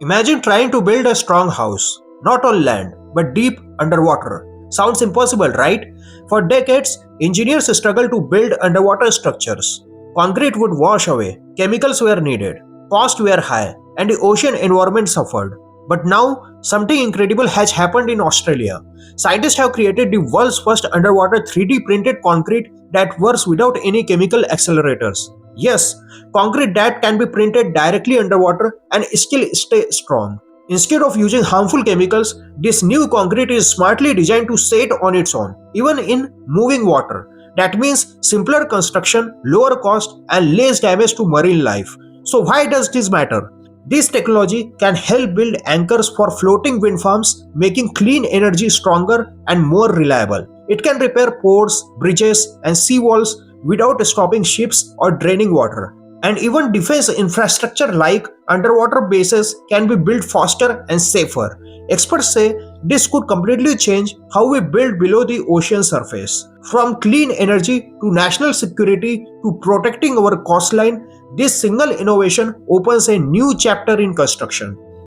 Imagine trying to build a strong house, not on land, but deep underwater. Sounds impossible, right? For decades, engineers struggled to build underwater structures. Concrete would wash away, chemicals were needed, costs were high, and the ocean environment suffered. But now, something incredible has happened in Australia. Scientists have created the world's first underwater 3D printed concrete that works without any chemical accelerators. Yes, concrete that can be printed directly underwater and still stay strong. Instead of using harmful chemicals, this new concrete is smartly designed to set on its own, even in moving water. That means simpler construction, lower cost, and less damage to marine life. So, why does this matter? This technology can help build anchors for floating wind farms, making clean energy stronger and more reliable. It can repair ports, bridges, and seawalls without stopping ships or draining water. And even defense infrastructure like underwater bases can be built faster and safer. Experts say this could completely change how we build below the ocean surface. From clean energy to national security to protecting our coastline, this single innovation opens a new chapter in construction.